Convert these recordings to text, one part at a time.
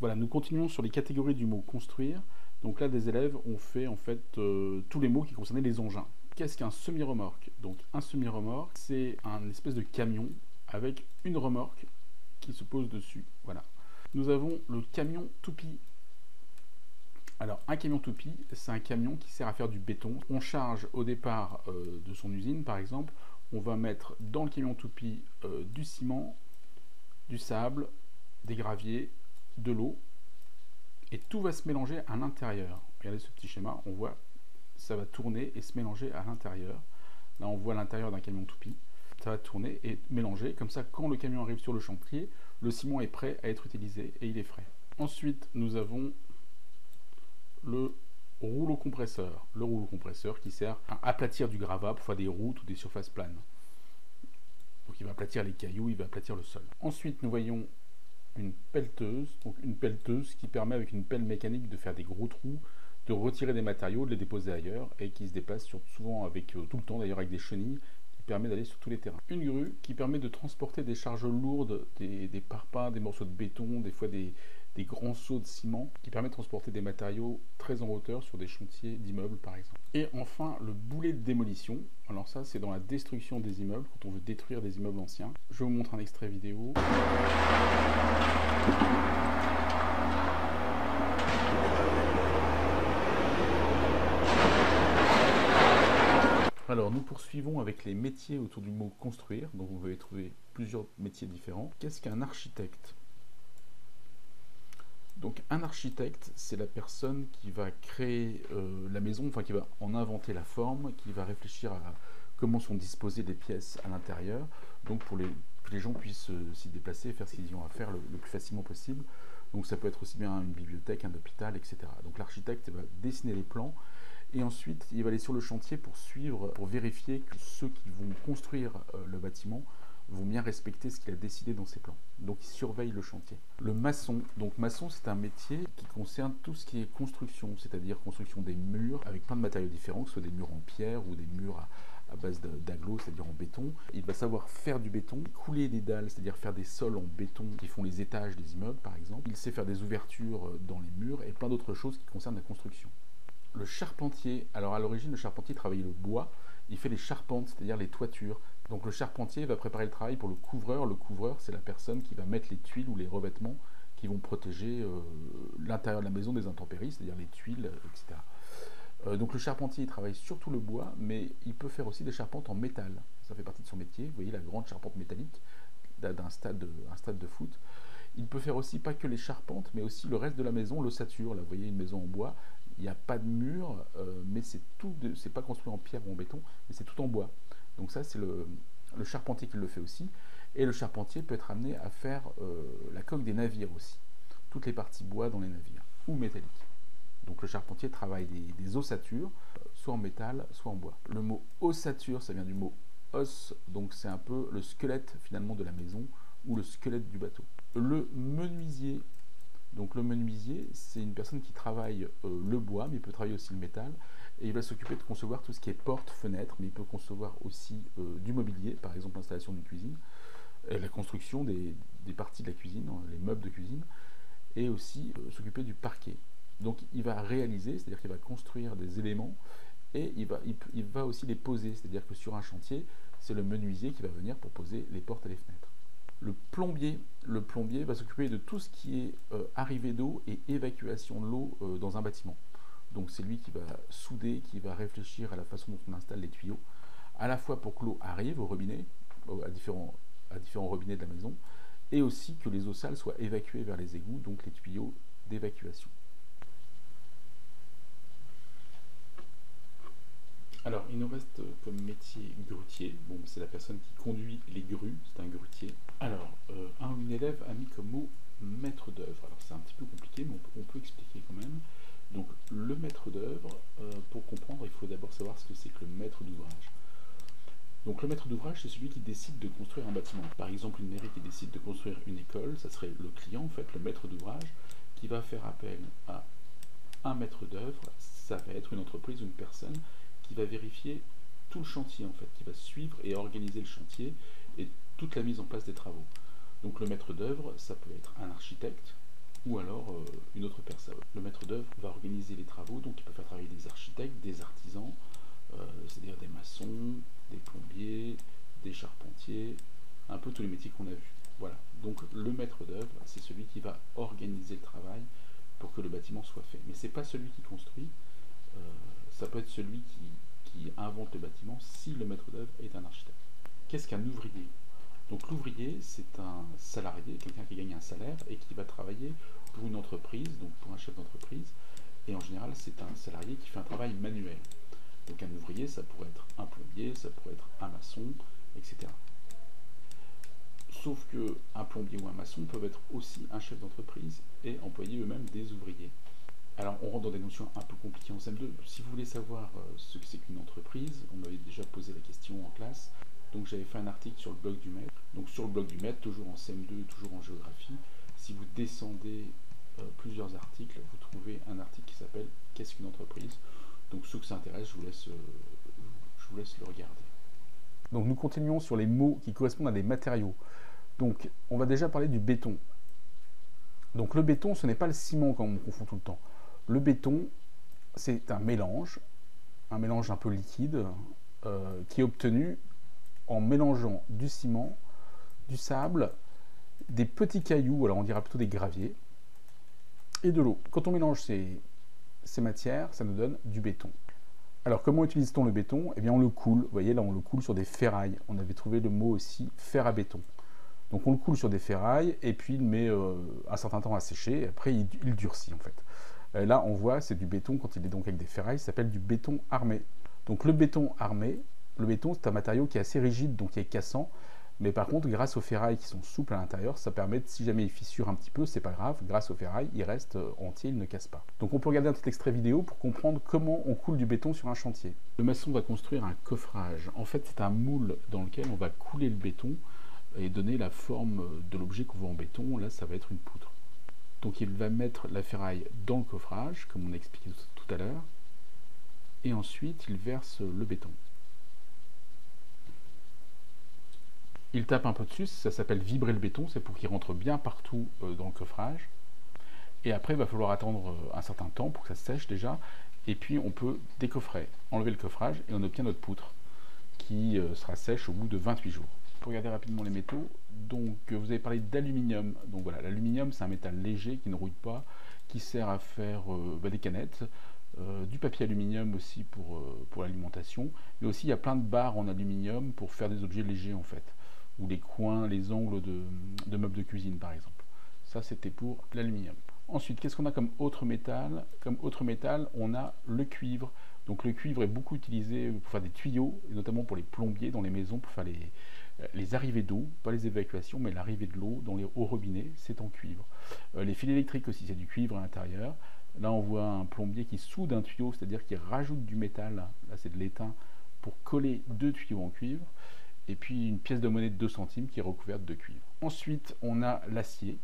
Voilà, nous continuons sur les catégories du mot construire. Donc là, des élèves ont fait en fait tous les mots qui concernaient les engins. Qu'est-ce qu'un semi-remorque? Donc un semi-remorque, c'est un espèce de camion avec une remorque qui se pose dessus. Voilà. Nous avons le camion toupie. Alors un camion toupie, c'est un camion qui sert à faire du béton. On charge au départ de son usine, par exemple, on va mettre dans le camion toupie du ciment, du sable, des graviers, de l'eau, et tout va se mélanger à l'intérieur. Regardez ce petit schéma, on voit ça va tourner et se mélanger à l'intérieur. Là on voit l'intérieur d'un camion toupie, ça va tourner et mélanger, comme ça quand le camion arrive sur le chantier, le ciment est prêt à être utilisé et il est frais. Ensuite nous avons le rouleau compresseur. Le rouleau compresseur qui sert à aplatir du gravat pour faire des routes ou des surfaces planes. Donc il va aplatir les cailloux, il va aplatir le sol. Ensuite nous voyons une pelleteuse, donc une pelleteuse qui permet avec une pelle mécanique de faire des gros trous, de retirer des matériaux, de les déposer ailleurs et qui se déplace souvent avec tout le temps d'ailleurs avec des chenilles qui permet d'aller sur tous les terrains. Une grue qui permet de transporter des charges lourdes, des parpaings, des morceaux de béton, des fois des grands seaux de ciment qui permet de transporter des matériaux très en hauteur sur des chantiers d'immeubles par exemple. Et enfin le boulet de démolition. Alors ça c'est dans la destruction des immeubles, quand on veut détruire des immeubles anciens. Je vous montre un extrait vidéo. Alors nous poursuivons avec les métiers autour du mot construire, donc vous allez trouver plusieurs métiers différents. Qu'est-ce qu'un architecte? Donc un architecte, c'est la personne qui va créer la maison, enfin qui va en inventer la forme, qui va réfléchir à comment sont disposées les pièces à l'intérieur, donc pour que les gens puissent s'y déplacer et faire ce qu'ils ont à faire le plus facilement possible. Donc ça peut être aussi bien une bibliothèque, un hôpital, etc. Donc l'architecte va dessiner les plans et ensuite il va aller sur le chantier pour suivre, pour vérifier que ceux qui vont construire le bâtiment vont bien respecter ce qu'il a décidé dans ses plans. Donc il surveille le chantier. Le maçon, donc maçon c'est un métier qui concerne tout ce qui est construction, c'est-à-dire construction des murs avec plein de matériaux différents, que ce soit des murs en pierre ou des murs à base d'agglos, c'est-à-dire en béton. Il va savoir faire du béton, couler des dalles, c'est-à-dire faire des sols en béton qui font les étages des immeubles par exemple. Il sait faire des ouvertures dans les murs et plein d'autres choses qui concernent la construction. Le charpentier, alors à l'origine le charpentier travaillait le bois, il fait les charpentes, c'est-à-dire les toitures. Donc le charpentier va préparer le travail pour le couvreur. Le couvreur, c'est la personne qui va mettre les tuiles ou les revêtements qui vont protéger l'intérieur de la maison des intempéries, c'est-à-dire les tuiles, etc. Donc le charpentier, il travaille surtout le bois, mais il peut faire aussi des charpentes en métal. Ça fait partie de son métier. Vous voyez la grande charpente métallique d'un stade de foot. Il peut faire aussi pas que les charpentes, mais aussi le reste de la maison, l'ossature. Là, vous voyez une maison en bois. Il n'y a pas de mur, mais c'est pas construit en pierre ou en béton, mais c'est tout en bois. Donc ça, c'est le charpentier qui le fait aussi. Et le charpentier peut être amené à faire la coque des navires aussi. Toutes les parties bois dans les navires, ou métalliques. Donc le charpentier travaille des ossatures, soit en métal, soit en bois. Le mot ossature, ça vient du mot os, donc c'est un peu le squelette finalement de la maison, ou le squelette du bateau. Le menuisier. Donc le menuisier, c'est une personne qui travaille le bois, mais il peut travailler aussi le métal, et il va s'occuper de concevoir tout ce qui est portes, fenêtres, mais il peut concevoir aussi du mobilier, par exemple l'installation d'une cuisine, la construction des parties de la cuisine, les meubles de cuisine, et aussi s'occuper du parquet. Donc il va réaliser, c'est-à-dire qu'il va construire des éléments, et il va aussi les poser, c'est-à-dire que sur un chantier, c'est le menuisier qui va venir pour poser les portes et les fenêtres. Le plombier va s'occuper de tout ce qui est arrivée d'eau et évacuation de l'eau dans un bâtiment. Donc c'est lui qui va souder, qui va réfléchir à la façon dont on installe les tuyaux, à la fois pour que l'eau arrive au robinet, à différents robinets de la maison, et aussi que les eaux sales soient évacuées vers les égouts, donc les tuyaux d'évacuation. Alors, il nous reste comme métier grutier. Bon, c'est la personne qui conduit les grues, c'est un grutier. Alors, une élève a mis comme mot maître d'œuvre. Alors, c'est un petit peu compliqué, mais on peut expliquer quand même. Donc, le maître d'œuvre, pour comprendre, il faut d'abord savoir ce que c'est que le maître d'ouvrage. Donc, le maître d'ouvrage, c'est celui qui décide de construire un bâtiment. Par exemple, une mairie qui décide de construire une école, ça serait le client, en fait, le maître d'ouvrage, qui va faire appel à un maître d'œuvre. Ça va être une entreprise ou une personne qui va vérifier tout le chantier en fait, qui va suivre et organiser le chantier et toute la mise en place des travaux. Donc le maître d'œuvre, ça peut être un architecte, ou alors une autre personne. Le maître d'œuvre va organiser les travaux, donc il peut faire travailler des architectes, des artisans, c'est-à-dire des maçons, des plombiers, des charpentiers, un peu tous les métiers qu'on a vus. Voilà, donc le maître d'œuvre, c'est celui qui va organiser le travail pour que le bâtiment soit fait. Mais c'est pas celui qui construit, ça peut être celui qui invente le bâtiment si le maître d'œuvre est un architecte. Qu'est-ce qu'un ouvrier? Donc l'ouvrier, c'est un salarié, quelqu'un qui gagne un salaire et qui va travailler pour une entreprise, donc pour un chef d'entreprise. Et en général, c'est un salarié qui fait un travail manuel. Donc un ouvrier, ça pourrait être un plombier, ça pourrait être un maçon, etc. Sauf qu'un plombier ou un maçon peuvent être aussi un chef d'entreprise et employer eux-mêmes des ouvriers. Alors on rentre dans des notions un peu compliquées en CM2. Si vous voulez savoir ce que c'est qu'une entreprise, on m'avait déjà posé la question en classe. Donc j'avais fait un article sur le blog du maître. Donc sur le blog du maître, toujours en CM2, toujours en géographie, si vous descendez plusieurs articles, vous trouvez un article qui s'appelle « Qu'est-ce qu'une entreprise ?» Donc ceux que ça intéresse, je vous laisse le regarder. Donc nous continuons sur les mots qui correspondent à des matériaux. Donc on va déjà parler du béton. Donc le béton, ce n'est pas le ciment comme on confond tout le temps. Le béton, c'est un mélange un peu liquide, qui est obtenu en mélangeant du ciment, du sable, des petits cailloux, alors on dira plutôt des graviers, et de l'eau. Quand on mélange ces matières, ça nous donne du béton. Alors comment utilise-t-on le béton? Eh bien on le coule, vous voyez là on le coule sur des ferrailles. On avait trouvé le mot aussi fer à béton. Donc on le coule sur des ferrailles et puis il met un certain temps à sécher et après il durcit en fait. Là on voit c'est du béton quand il est donc avec des ferrailles, ça s'appelle du béton armé. Donc le béton armé, le béton c'est un matériau qui est assez rigide donc qui est cassant. Mais par contre, grâce aux ferrailles qui sont souples à l'intérieur, ça permet, si jamais il fissure un petit peu, c'est pas grave, grâce aux ferrailles, il reste entier, il ne casse pas. Donc on peut regarder un petit extrait vidéo pour comprendre comment on coule du béton sur un chantier. Le maçon va construire un coffrage. En fait, c'est un moule dans lequel on va couler le béton et donner la forme de l'objet qu'on voit en béton. Là, ça va être une poutre. Donc il va mettre la ferraille dans le coffrage, comme on a expliqué tout à l'heure, et ensuite il verse le béton. Il tape un peu dessus, ça s'appelle vibrer le béton, c'est pour qu'il rentre bien partout dans le coffrage. Et après, il va falloir attendre un certain temps pour que ça sèche déjà. Et puis, on peut décoffrer, enlever le coffrage et on obtient notre poutre qui sera sèche au bout de 28 jours. Pour regarder rapidement les métaux, donc vous avez parlé d'aluminium. Donc voilà, l'aluminium, c'est un métal léger qui ne rouille pas, qui sert à faire des canettes. Du papier aluminium aussi pour l'alimentation. Mais aussi, il y a plein de barres en aluminium pour faire des objets légers en fait. Ou les coins, les angles de meubles de cuisine par exemple. Ça c'était pour l'aluminium. Ensuite, qu'est-ce qu'on a comme autre métal? Comme autre métal, on a le cuivre. Donc le cuivre est beaucoup utilisé pour faire des tuyaux, et notamment pour les plombiers dans les maisons, pour faire les arrivées d'eau, pas les évacuations, mais l'arrivée de l'eau dans les hauts robinets, c'est en cuivre. Les fils électriques aussi, c'est du cuivre à l'intérieur. Là on voit un plombier qui soude un tuyau, c'est-à-dire qu'il rajoute du métal, là c'est de l'étain, pour coller deux tuyaux en cuivre. Et puis une pièce de monnaie de 2 centimes qui est recouverte de cuivre. Ensuite, on a l'acier.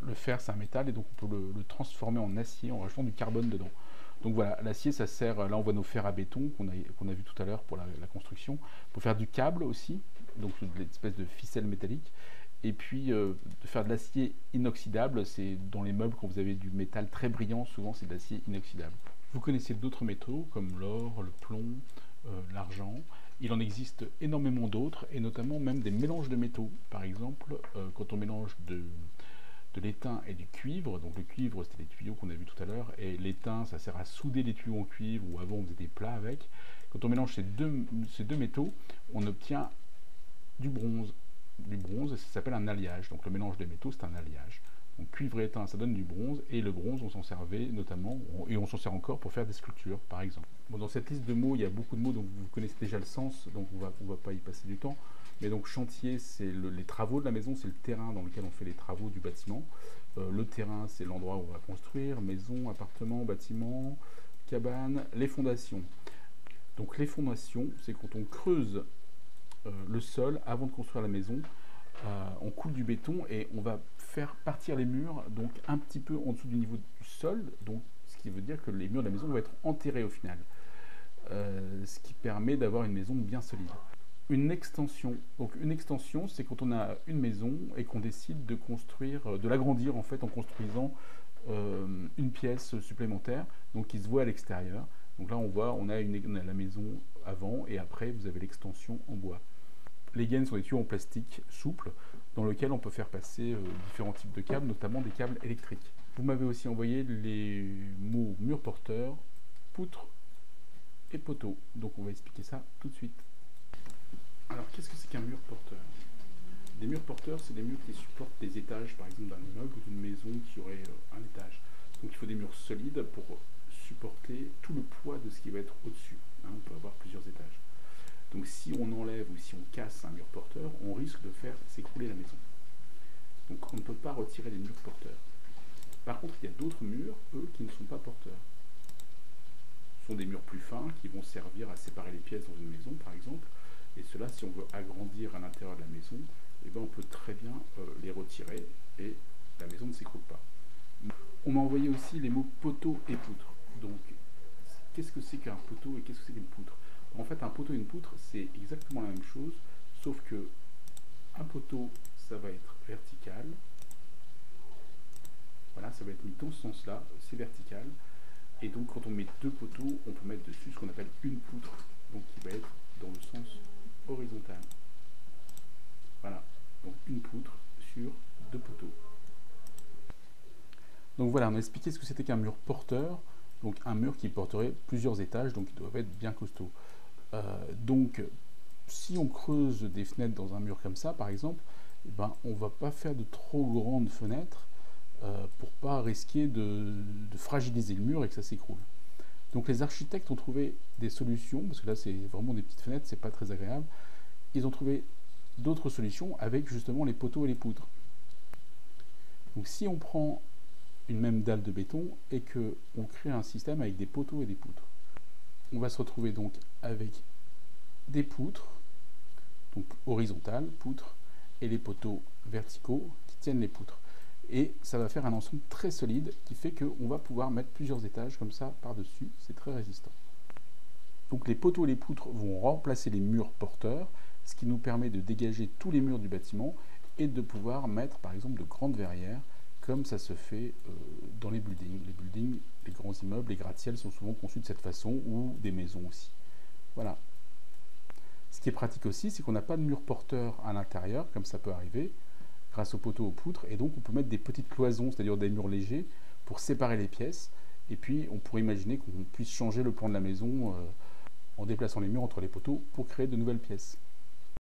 Le fer, c'est un métal, et donc on peut le transformer en acier en rajoutant du carbone dedans. Donc voilà, l'acier, ça sert, là on voit nos fers à béton qu'on a vu tout à l'heure pour la construction, pour faire du câble aussi, donc une espèce de ficelle métallique. Et puis de faire de l'acier inoxydable, c'est dans les meubles quand vous avez du métal très brillant, souvent c'est de l'acier inoxydable. Vous connaissez d'autres métaux comme l'or, le plomb, l'argent. Il en existe énormément d'autres, et notamment même des mélanges de métaux. Par exemple, quand on mélange de l'étain et du cuivre, donc le cuivre c'était les tuyaux qu'on a vus tout à l'heure, et l'étain ça sert à souder les tuyaux en cuivre, ou avant on faisait des plats avec. Quand on mélange ces deux métaux, on obtient du bronze. Du bronze, ça s'appelle un alliage. Donc le mélange des métaux, c'est un alliage. Donc cuivre et étain, ça donne du bronze, et le bronze, on s'en servait notamment, et on s'en sert encore pour faire des sculptures, par exemple. Bon, dans cette liste de mots, il y a beaucoup de mots, donc vous connaissez déjà le sens, donc on va pas y passer du temps. Mais donc chantier, c'est les travaux de la maison, c'est le terrain dans lequel on fait les travaux du bâtiment. Le terrain, c'est l'endroit où on va construire, maison, appartement, bâtiment, cabane, les fondations. Donc les fondations, c'est quand on creuse le sol avant de construire la maison. On coule du béton et on va faire partir les murs donc un petit peu en dessous du niveau du sol, donc ce qui veut dire que les murs de la maison vont être enterrés au final, ce qui permet d'avoir une maison bien solide. Une extension. Donc une extension, c'est quand on a une maison et qu'on décide de construire, de l'agrandir en fait en construisant une pièce supplémentaire, donc qui se voit à l'extérieur. Donc là on voit, on a la maison avant et après vous avez l'extension en bois. Les gaines sont des tuyaux en plastique souple dans lequel on peut faire passer différents types de câbles, notamment des câbles électriques. Vous m'avez aussi envoyé les mots mur porteur, poutre et poteau. Donc on va expliquer ça tout de suite. Alors qu'est-ce que c'est qu'un mur porteur? Des murs porteurs, c'est des murs qui supportent des étages, par exemple d'un immeuble ou d'une maison qui aurait un étage. Donc il faut des murs solides pour supporter tout le poids de ce qui va être au-dessus. On peut avoir plusieurs étages. Donc si on enlève ou si on casse un mur porteur, on risque de faire s'écrouler la maison. Donc on ne peut pas retirer les murs porteurs. Par contre, il y a d'autres murs, eux, qui ne sont pas porteurs. Ce sont des murs plus fins qui vont servir à séparer les pièces dans une maison, par exemple. Et cela, si on veut agrandir à l'intérieur de la maison, eh ben, on peut très bien les retirer et la maison ne s'écroule pas. On m'a envoyé aussi les mots poteau et poutre. Donc, qu'est-ce que c'est qu'un poteau et qu'est-ce que c'est qu'une poutre? En fait, un poteau et une poutre, c'est exactement la même chose, sauf que un poteau, ça va être vertical. Voilà, ça va être mis dans ce sens-là, c'est vertical. Et donc, quand on met deux poteaux, on peut mettre dessus ce qu'on appelle une poutre, donc qui va être dans le sens horizontal. Voilà, donc une poutre sur deux poteaux. Donc voilà, on a expliqué ce que c'était qu'un mur porteur, donc un mur qui porterait plusieurs étages, donc il doit être bien costaud. Donc, si on creuse des fenêtres dans un mur comme ça, par exemple, eh ben, on ne va pas faire de trop grandes fenêtres pour ne pas risquer de fragiliser le mur et que ça s'écroule. Donc les architectes ont trouvé des solutions, parce que là c'est vraiment des petites fenêtres, c'est pas très agréable. Ils ont trouvé d'autres solutions avec justement les poteaux et les poutres. Donc si on prend une même dalle de béton et qu'on crée un système avec des poteaux et des poutres, on va se retrouver donc avec des poutres, donc horizontales, poutres, et les poteaux verticaux qui tiennent les poutres. Et ça va faire un ensemble très solide qui fait qu'on va pouvoir mettre plusieurs étages comme ça par-dessus, c'est très résistant. Donc les poteaux et les poutres vont remplacer les murs porteurs, ce qui nous permet de dégager tous les murs du bâtiment et de pouvoir mettre par exemple de grandes verrières, comme ça se fait dans les buildings. Les buildings, les grands immeubles, les gratte-ciels sont souvent conçus de cette façon, ou des maisons aussi. Voilà. Ce qui est pratique aussi, c'est qu'on n'a pas de mur porteur à l'intérieur, comme ça peut arriver, grâce aux poteaux, aux poutres, et donc on peut mettre des petites cloisons, c'est-à-dire des murs légers, pour séparer les pièces, et puis on pourrait imaginer qu'on puisse changer le plan de la maison en déplaçant les murs entre les poteaux pour créer de nouvelles pièces.